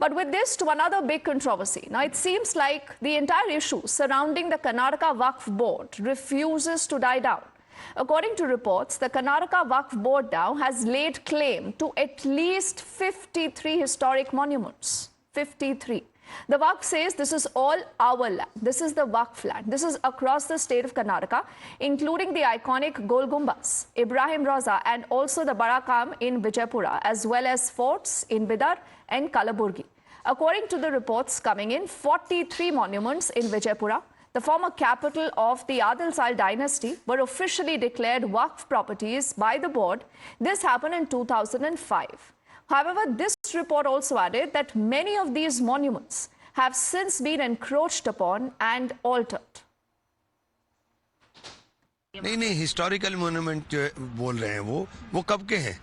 But with this to another big controversy. Now, it seems like the entire issue surrounding the Karnataka Waqf Board refuses to die down. According to reports, the Karnataka Waqf Board now has laid claim to at least 53 historic monuments. 53. The Waqf says this is all our land. This is the Waqf land. This is across the state of Karnataka, including the iconic Gol Gumbaz, Ibrahim Raza, and also the Barakam in Vijaypura, as well as forts in Bidar and Kalaburgi. According to the reports coming in, 43 monuments in Vijaypura, the former capital of the Adil Sal dynasty, were officially declared Waqf properties by the board. This happened in 2005. However, this report also added that many of these monuments have since been encroached upon and altered. नहीं historical monument जो बोल रहे हैं वो कब के हैं?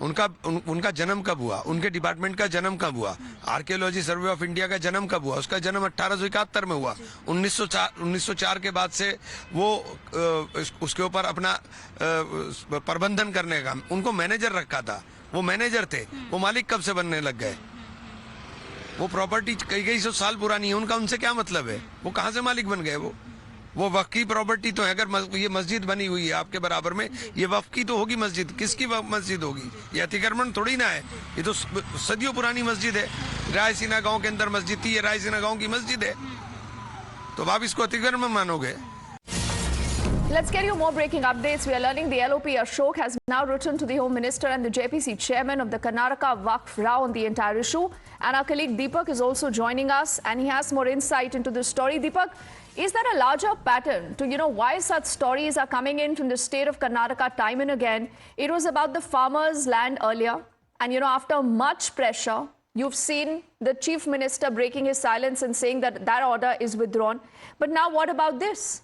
उनका जन्म कब हुआ? उनके डिपार्टमेंट का जन्म कब हुआ? आर्कियोलॉजी सर्वे ऑफ इंडिया का जन्म कब हुआ? उसका जन्म 1871 में हुआ। 1904 के बाद से वो उसके ऊपर अपना प्रबंधन करने का उनको मैनेजर रखा था। वो मैनेजर थे, वो मालिक कब से बनने लग गए? वो प्रॉपर्टी कई सौ साल पुरानी है, उनका उनसे क्या मतलब है? वो कहाँ से मालिक बन गए? वो वक्फ की प्रॉपर्टी तो है। अगर ये मस्जिद बनी हुई है आपके बराबर में, ये वक्फ की तो होगी मस्जिद। किसकी मस्जिद होगी? ये अतिक्रमण थोड़ी ना है, ये तो सदियों पुरानी मस्जिद है। रायसीना गांव के अंदर मस्जिद थी, ये रायसीना गांव की मस्जिद है, तो आप इसको अतिक्रमण मानोगे? Let's get you more breaking updates. We are learning the LOP Ashok has now written to the Home Minister and the JPC chairman of the Karnataka Waqf Rao on the entire issue. And our colleague Deepak is also joining us, and he has more insight into this story. Deepak, is there a larger pattern to, why such stories are coming in from the state of Karnataka time and again? It was about the farmers' land earlier. And, after much pressure, you've seen the chief minister breaking his silence and saying that that order is withdrawn. But now what about this?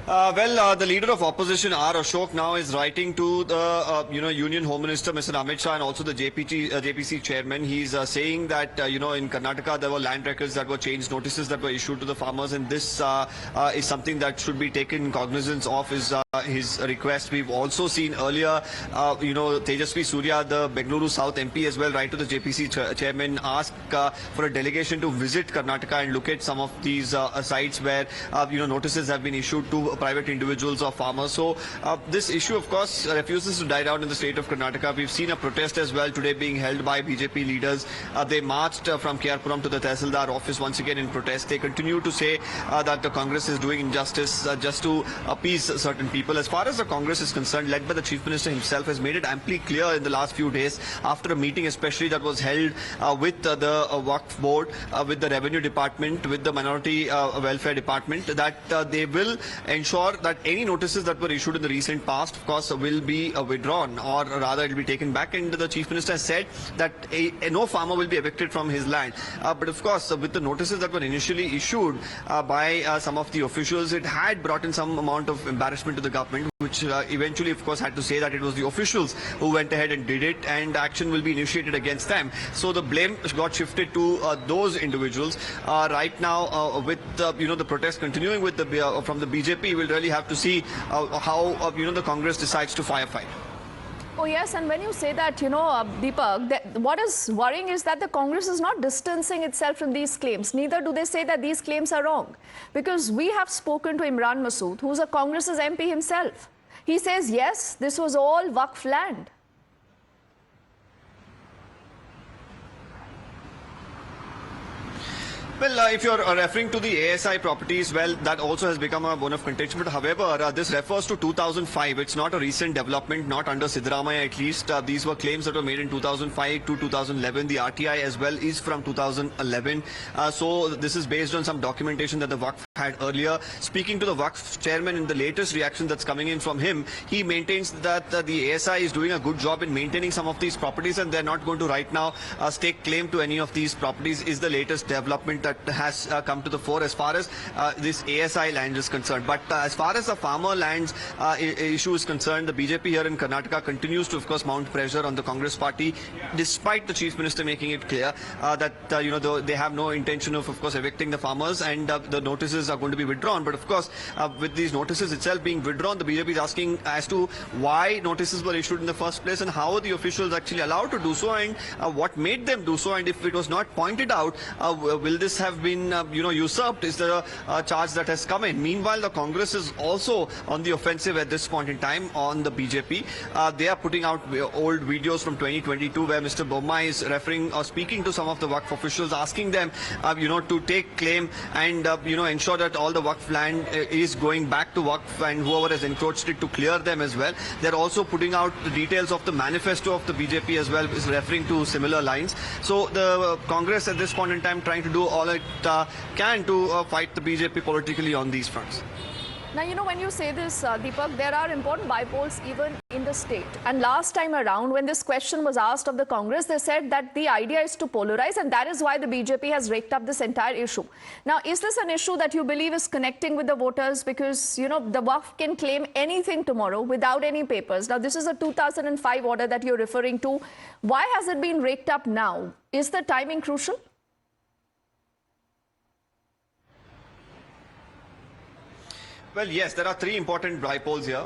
The leader of opposition, R. Ashok, now is writing to the, Union Home Minister, Mr. Amidst, and also the JPC chairman. He's saying that, in Karnataka, there were land records that were changed, notices that were issued to the farmers, and this is something that should be taken cognizance of, is his request. We've also seen earlier, Tejasvi Surya, the Bengaluru South MP as well, write to the JPC chairman, ask for a delegation to visit Karnataka and look at some of these sites where, notices have been issued to private individuals or farmers. So this issue, of course, refuses to die down in the state of Karnataka. We've seen a protest as well today being held by BJP leaders. They marched from Kyarpuram to the Tehsildar office once again in protest. They continue to say that the Congress is doing injustice just to appease certain people. As far as the Congress is concerned, led by the Chief Minister himself, has made it amply clear in the last few days, after a meeting especially that was held with the Waqf Board, with the Revenue Department, with the Minority Welfare Department, that they will ensure that any notices that were issued in the recent past, of course, will be withdrawn, or rather it will be taken back. And the Chief Minister has said that no farmer will be evicted from his land. But of course, with the notices that were initially issued by some of the officials, it had brought in some amount of embarrassment to the government, which eventually, of course, had to say that it was the officials who went ahead and did it, and action will be initiated against them. So the blame got shifted to those individuals. Right now, with the protest continuing with from the BJP, we'll really have to see how the Congress decides to firefight. Oh yes, and when you say that, Deepak, what is worrying is that the Congress is not distancing itself from these claims. Neither do they say that these claims are wrong. Because we have spoken to Imran Masood, who's a Congress's MP himself. He says, yes, this was all Waqf land. Well, if you're referring to the ASI properties, well, that also has become a bone of contention. But however, this refers to 2005. It's not a recent development, not under Siddaramaiah at least. These were claims that were made in 2005 to 2011. The RTI as well is from 2011. So this is based on some documentation that the Waqf had earlier. Speaking to the Waqf chairman in the latest reaction that's coming in from him, he maintains that the ASI is doing a good job in maintaining some of these properties, and they're not going to right now stake claim to any of these properties, is the latest development that has come to the fore as far as this ASI land is concerned. But as far as the farmer lands issue is concerned, the BJP here in Karnataka continues to, of course, mount pressure on the Congress party, despite the Chief Minister making it clear that they have no intention of course, evicting the farmers, and the notices are going to be withdrawn. But of course, with these notices itself being withdrawn, the BJP is asking as to why notices were issued in the first place and how are the officials actually allowed to do so, and what made them do so, and if it was not pointed out, will this have been usurped, is there a charge that has come in. Meanwhile, the Congress is also on the offensive at this point in time on the BJP. They are putting out old videos from 2022 where Mr. Bommai is referring or speaking to some of the Waqf officials, asking them to take claim and ensure that all the Waqf land is going back to Waqf, and whoever has encroached it to clear them as well. They're also putting out the details of the manifesto of the BJP as well, is referring to similar lines. So the Congress at this point in time trying to do all it can to fight the BJP politically on these fronts. Now, when you say this, Deepak, there are important bypoles even in the state. And last time around, when this question was asked of the Congress, they said that the idea is to polarize, and that is why the BJP has raked up this entire issue. Now, is this an issue that you believe is connecting with the voters? Because, the Waqf can claim anything tomorrow without any papers. Now, this is a 2005 order that you're referring to. Why has it been raked up now? Is the timing crucial? Well, yes, there are three important bipoles here.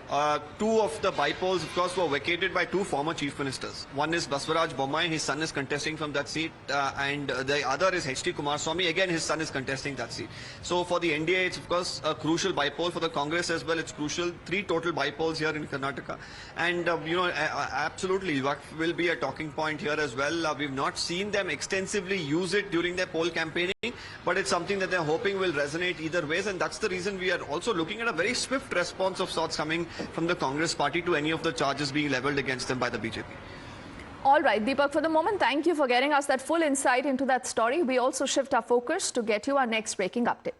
Two of the bipoles, of course, were vacated by two former chief ministers. One is Baswaraj Bommai, his son is contesting from that seat, and the other is H.D. Kumaraswamy, again his son is contesting that seat. So for the NDA, it's of course a crucial bipole. For the Congress as well, it's crucial. Three total bipoles here in Karnataka. And, absolutely, Waqf will be a talking point here as well. We've not seen them extensively use it during their poll campaigning, but it's something that they're hoping will resonate either ways, and that's the reason we are also looking at a very swift response of sorts coming from the Congress party to any of the charges being leveled against them by the BJP. All right, Deepak, for the moment, thank you for getting us that full insight into that story. We also shift our focus to get you our next breaking update.